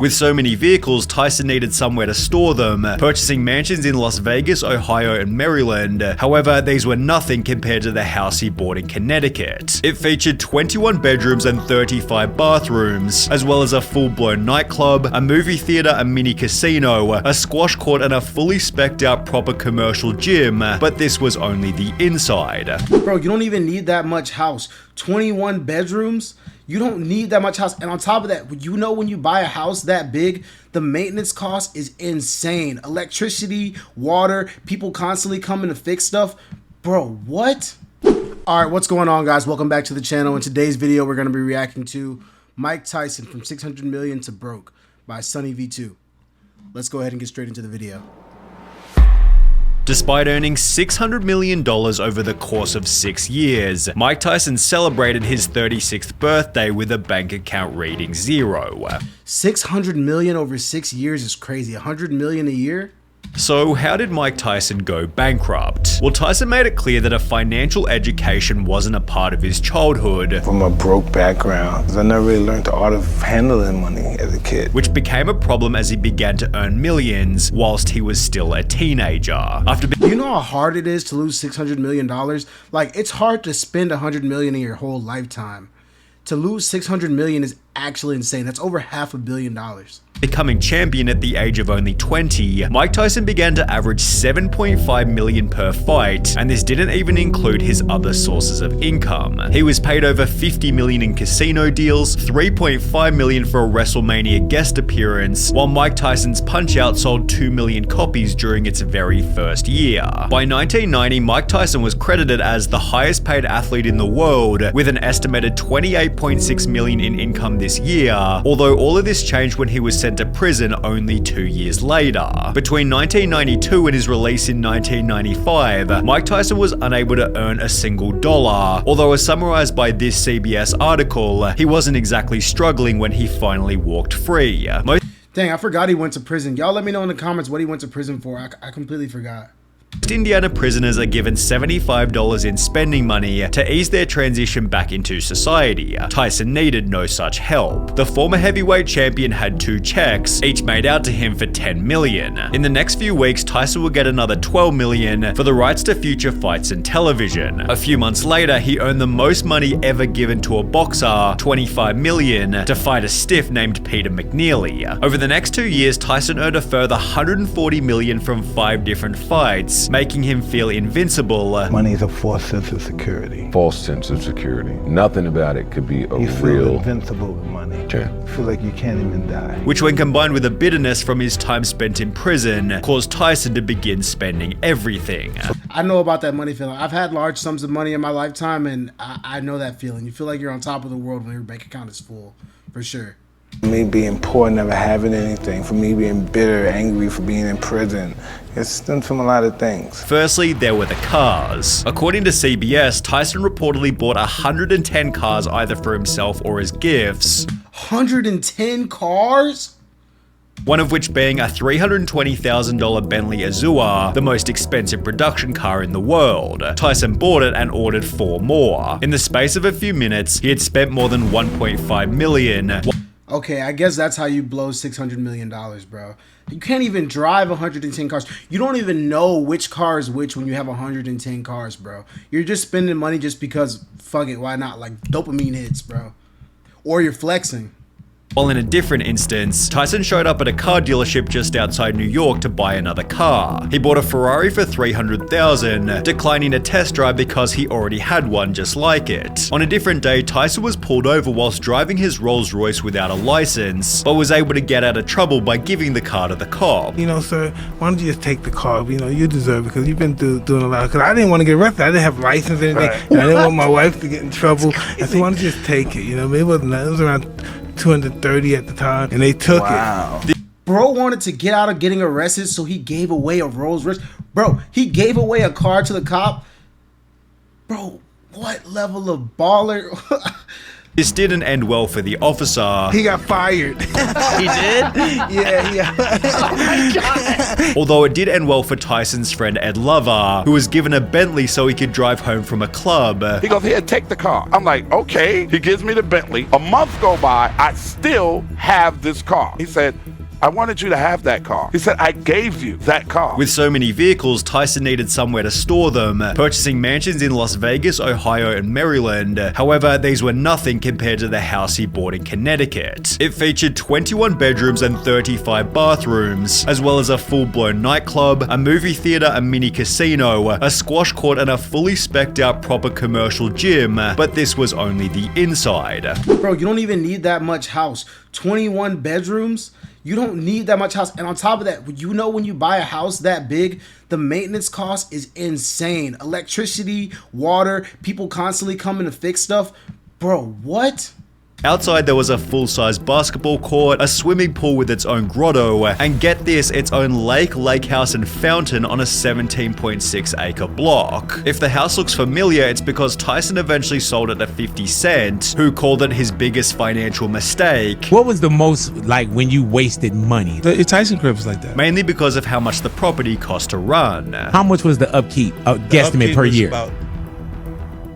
With so many vehicles, Tyson needed somewhere to store them, purchasing mansions in Las Vegas, Ohio, and Maryland. However, these were nothing compared to the house he bought in Connecticut. It featured 21 bedrooms and 35 bathrooms, as well as a full-blown nightclub, a movie theater, a mini casino, a squash court, and a fully spec'd out proper commercial gym, but this was only the inside. Bro, you don't even need that much house. 21 bedrooms? You don't need that much house. And on top of that, you know, when you buy a house that big, the maintenance cost is insane. Electricity, water, people constantly coming to fix stuff. Bro, what? All right, what's going on, guys? Welcome back to the channel. In today's video, we're going to be reacting to Mike Tyson from 600 million to broke by Sunny V2. Let's go ahead and get straight into the video. Despite earning $600 million over the course of 6 years, Mike Tyson celebrated his 36th birthday with a bank account reading 0. 600 million over 6 years is crazy. 100 million a year? So how did Mike Tyson go bankrupt? Well, Tyson made it clear that a financial education wasn't a part of his childhood. From a broke background, because I never really learned the art of handling money as a kid. Which became a problem as he began to earn millions whilst he was still a teenager. You know how hard it is to lose $600 million? Like, it's hard to spend $100 million in your whole lifetime. To lose $600 million is actually insane. That's over $500 million. Becoming champion at the age of only 20, Mike Tyson began to average $7.5 million per fight, and this didn't even include his other sources of income. He was paid over $50 million in casino deals, $3.5 million for a WrestleMania guest appearance, while Mike Tyson's Punch-Out sold 2 million copies during its very first year. By 1990, Mike Tyson was credited as the highest paid athlete in the world, with an estimated $28.6 million in income this year, although all of this changed when he was sent to prison only 2 years later. Between 1992 and his release in 1995, Mike Tyson was unable to earn a single dollar, although as summarized by this CBS article, he wasn't exactly struggling when he finally walked free. Dang, I forgot he went to prison. Y'all let me know in the comments what he went to prison for. I completely forgot. Indiana prisoners are given $75 in spending money to ease their transition back into society. Tyson needed no such help. The former heavyweight champion had 2 checks, each made out to him for $10 million. In the next few weeks, Tyson would get another $12 million for the rights to future fights and television. A few months later, he earned the most money ever given to a boxer, $25 million, to fight a stiff named Peter McNeely. Over the next 2 years, Tyson earned a further $140 million from 5 different fights, making him feel invincible. Money is a false sense of security. False sense of security. Nothing about it could be a You feel real... invincible with money. Okay. You feel like you can't even die. Which, when combined with the bitterness from his time spent in prison, caused Tyson to begin spending everything. I know about that money feeling. I've had large sums of money in my lifetime, and I know that feeling. You feel like you're on top of the world when your bank account is full, for sure. For me being poor, never having anything, for me being bitter, angry for being in prison, it stems from a lot of things. Firstly, there were the cars. According to CBS, Tyson reportedly bought 110 cars either for himself or as gifts. 110 cars? One of which being a $320,000 Bentley Azure, the most expensive production car in the world. Tyson bought it and ordered 4 more. In the space of a few minutes, he had spent more than $1.5 million. Okay, I guess that's how you blow $600 million, bro. You can't even drive 110 cars. You don't even know which car is which when you have 110 cars, bro. You're just spending money just because, fuck it, why not? Like, dopamine hits, bro. Or you're flexing. While in a different instance, Tyson showed up at a car dealership just outside New York to buy another car. He bought a Ferrari for $300,000, declining a test drive because he already had one just like it. On a different day, Tyson was pulled over whilst driving his Rolls Royce without a license, but was able to get out of trouble by giving the car to the cop. You know, sir, why don't you just take the car? You know, you deserve it because you've been doing a lot. Because I didn't want to get arrested. I didn't have a license or anything. And I didn't want my wife to get in trouble. I said, why don't you just take it? You know, it wasn't that. It was around 230 at the time, and they took it. Bro wanted to get out of getting arrested, so he gave away a Rolls Royce. Bro, he gave away a car to the cop. Bro, what level of baller? This didn't end well for the officer. He got fired. He did? Yeah. Although it did end well for Tyson's friend Ed Lover, who was given a Bentley so he could drive home from a club. He goes, here, take the car. I'm like, okay. He gives me the Bentley. A month go by, I still have this car. He said, I wanted you to have that car. He said, I gave you that car. With so many vehicles, Tyson needed somewhere to store them, purchasing mansions in Las Vegas, Ohio, and Maryland. However, these were nothing compared to the house he bought in Connecticut. It featured 21 bedrooms and 35 bathrooms, as well as a full-blown nightclub, a movie theater, a mini casino, a squash court, and a fully spec'd out proper commercial gym, but this was only the inside. Bro, you don't even need that much house. 21 bedrooms? You don't need that much house. And on top of that, you know, when you buy a house that big, the maintenance cost is insane. Electricity, water, people constantly coming to fix stuff. Bro, what? Outside, there was a full-size basketball court, a swimming pool with its own grotto, and get this, its own lake house, and fountain on a 17.6-acre block. If the house looks familiar, it's because Tyson eventually sold it to 50 Cent, who called it his biggest financial mistake. What was the most, like, when you wasted money? The Tyson crib was like that. Mainly because of how much the property cost to run. How much was the upkeep, guesstimate per year? About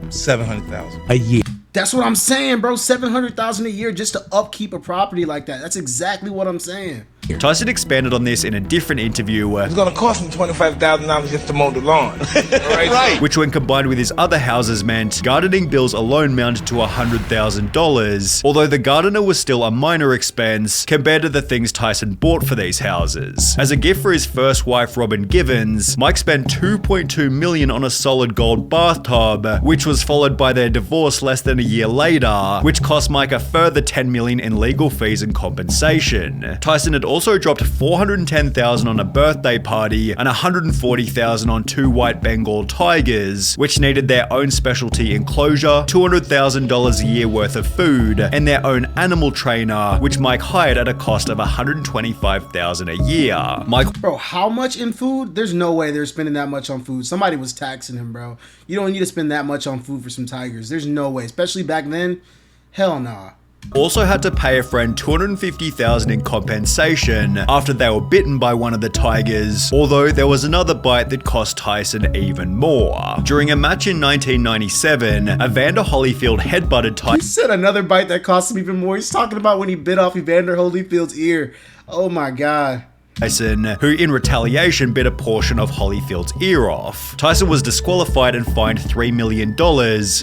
$700,000 a year. That's what I'm saying, bro. $700,000 a year just to upkeep a property like that. That's exactly what I'm saying. Tyson expanded on this in a different interview, It's gonna cost me $25,000 just to mow the lawn. Right. which when combined with his other houses meant gardening bills alone mounted to $100,000, although the gardener was still a minor expense compared to the things Tyson bought for these houses. As a gift for his first wife, Robin Givens, Mike spent $2.2 million on a solid gold bathtub, which was followed by their divorce less than a year later, which cost Mike a further $10 million in legal fees and compensation. Tyson had also dropped $410,000 on a birthday party and $140,000 on 2 white Bengal tigers, which needed their own specialty enclosure, $200,000 a year worth of food, and their own animal trainer, which Mike hired at a cost of $125,000 a year. Bro, how much in food? There's no way they're spending that much on food. Somebody was taxing him, bro. You don't need to spend that much on food for some tigers. There's no way, especially back then. Hell nah. Also had to pay a friend $250,000 in compensation after they were bitten by one of the tigers, although there was another bite that cost Tyson even more. During a match in 1997, Evander Holyfield headbutted He Tyson. said another bite that cost him even more. He's talking about when he bit off Evander Holyfield's ear. Oh my God. Tyson, who in retaliation bit a portion of Holyfield's ear off. Tyson was disqualified and fined $3 million,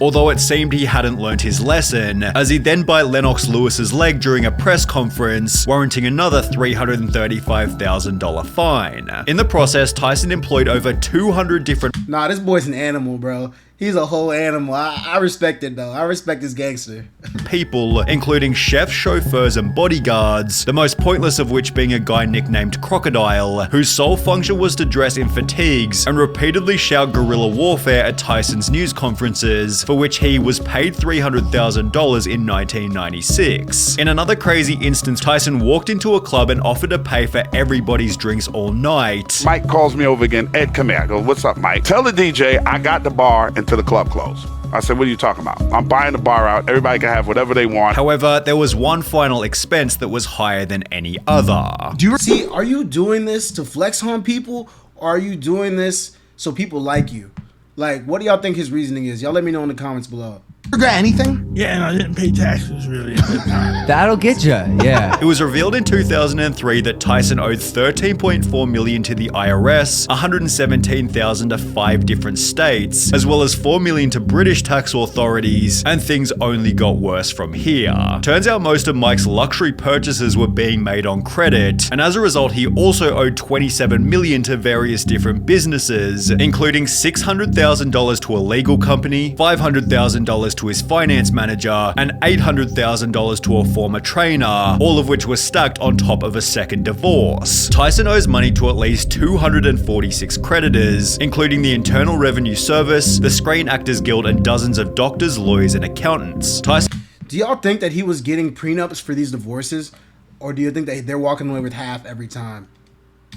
although it seemed he hadn't learnt his lesson, as he then bit Lennox Lewis's leg during a press conference, warranting another $335,000 fine. In the process, Tyson employed over 200 different Nah, this boy's an animal, bro. He's a whole animal. I respect it, though. I respect this gangster. people, including chefs, chauffeurs, and bodyguards, the most pointless of which being a guy nicknamed Crocodile, whose sole function was to dress in fatigues and repeatedly shout guerrilla warfare at Tyson's news conferences, for which he was paid $300,000 in 1996. In another crazy instance, Tyson walked into a club and offered to pay for everybody's drinks all night. Mike calls me over again. Ed, come here. I go, what's up, Mike? Tell the DJ I got the bar until the club closed. I said, what are you talking about? I'm buying the bar out. Everybody can have whatever they want. However, there was one final expense that was higher than any other. See, are you doing this to flex on people, or are you doing this so people like you? Like, what do y'all think his reasoning is? Y'all let me know in the comments below. Regret anything? Yeah, and I didn't pay taxes really. That'll get you, yeah. It was revealed in 2003 that Tyson owed $13.4 million to the IRS, $117,000 to 5 different states, as well as $4 million to British tax authorities, and things only got worse from here. Turns out most of Mike's luxury purchases were being made on credit, and as a result, he also owed $27 million to various different businesses, including $600,000 to a legal company, $500,000 to his finance manager, and $800,000 to a former trainer, all of which were stacked on top of a second divorce. Tyson owes money to at least 246 creditors, including the Internal Revenue Service, the Screen Actors Guild, and dozens of doctors, lawyers, and accountants. Tyson Do y'all think that he was getting prenups for these divorces, or do you think that they're walking away with half every time?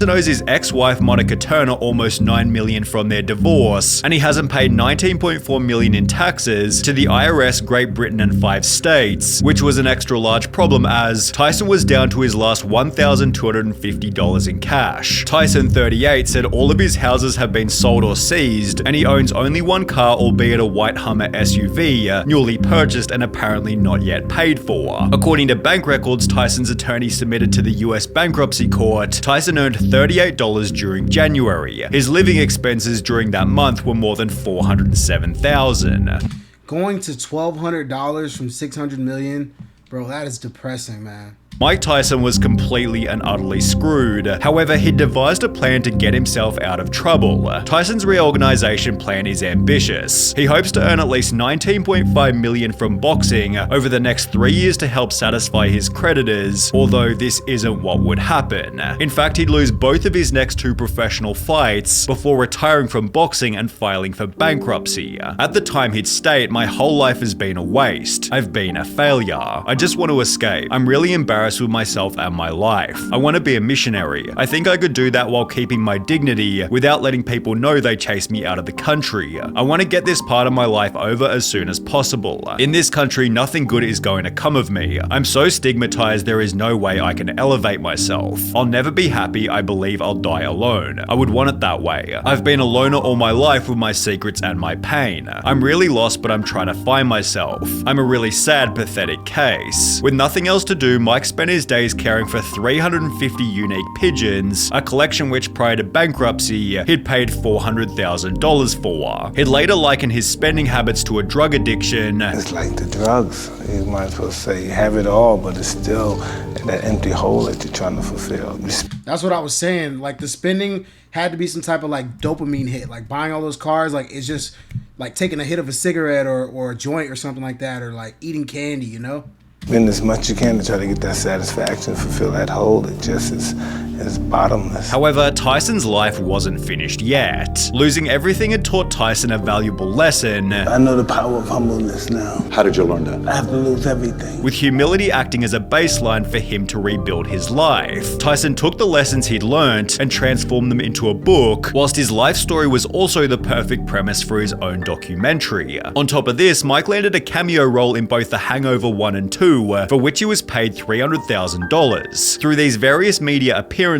owes his ex-wife Monica Turner almost $9 million from their divorce, and he hasn't paid $19.4 million in taxes to the IRS, Great Britain, and 5 states, which was an extra large problem as Tyson was down to his last $1,250 in cash. Tyson, 38, said all of his houses have been sold or seized, and he owns only one car, albeit a white Hummer SUV, newly purchased and apparently not yet paid for. According to bank records Tyson's attorney submitted to the US bankruptcy court, Tyson earned $38 during January. His living expenses during that month were more than $407,000. Going to $1,200 from $600 million, bro, that is depressing, man. Mike Tyson was completely and utterly screwed. However, he devised a plan to get himself out of trouble. Tyson's reorganization plan is ambitious. He hopes to earn at least $19.5 million from boxing over the next 3 years to help satisfy his creditors, although this isn't what would happen. In fact, he'd lose both of his next 2 professional fights before retiring from boxing and filing for bankruptcy. At the time, he'd state, "My whole life has been a waste. I've been a failure. I just want to escape. I'm really embarrassed with myself and my life. I want to be a missionary. I think I could do that while keeping my dignity without letting people know they chased me out of the country. I want to get this part of my life over as soon as possible. In this country, nothing good is going to come of me. I'm so stigmatized there is no way I can elevate myself. I'll never be happy. I believe I'll die alone. I would want it that way. I've been a loner all my life with my secrets and my pain. I'm really lost, but I'm trying to find myself. I'm a really sad, pathetic case." With nothing else to do, Mike spent his days caring for 350 unique pigeons, a collection which prior to bankruptcy, he'd paid $400,000 for. He'd later liken his spending habits to a drug addiction. It's like the drugs. You might as well say you have it all, but it's still that empty hole that you're trying to fulfill. That's what I was saying. Like, the spending had to be some type of like dopamine hit. Like buying all those cars, like it's just like taking a hit of a cigarette or a joint or something like that, or like eating candy, you know? Spend as much you can to try to get that satisfaction, fulfill that hole. It just is bottomless. However, Tyson's life wasn't finished yet. Losing everything had taught Tyson a valuable lesson. I know the power of humbleness now. How did you learn that? I have to lose everything. With humility acting as a baseline for him to rebuild his life. Tyson took the lessons he'd learnt and transformed them into a book, whilst his life story was also the perfect premise for his own documentary. On top of this, Mike landed a cameo role in both The Hangover 1 and 2, for which he was paid $300,000. Through these various media appearances,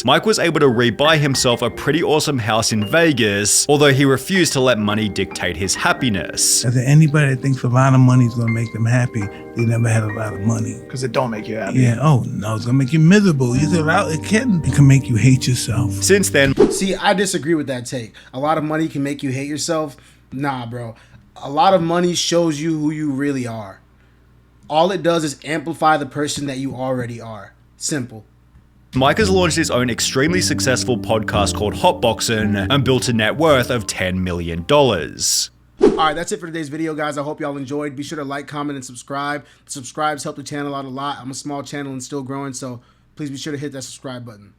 Mike was able to rebuy himself a pretty awesome house in Vegas, although he refused to let money dictate his happiness. Is there anybody that thinks a lot of money is going to make them happy? They never had a lot of money. Because it don't make you happy. Yeah, oh no, it's going to make you miserable. It can make you hate yourself. Since then, see, I disagree with that take. A lot of money can make you hate yourself. Nah, bro. A lot of money shows you who you really are. All it does is amplify the person that you already are. Simple. Mike has launched his own extremely successful podcast called Hotboxin and built a net worth of $10 million. Alright, that's it for today's video, guys. I hope y'all enjoyed. Be sure to like, comment, and subscribe. Subscribes help the channel out a lot. I'm a small channel and still growing, so please be sure to hit that subscribe button.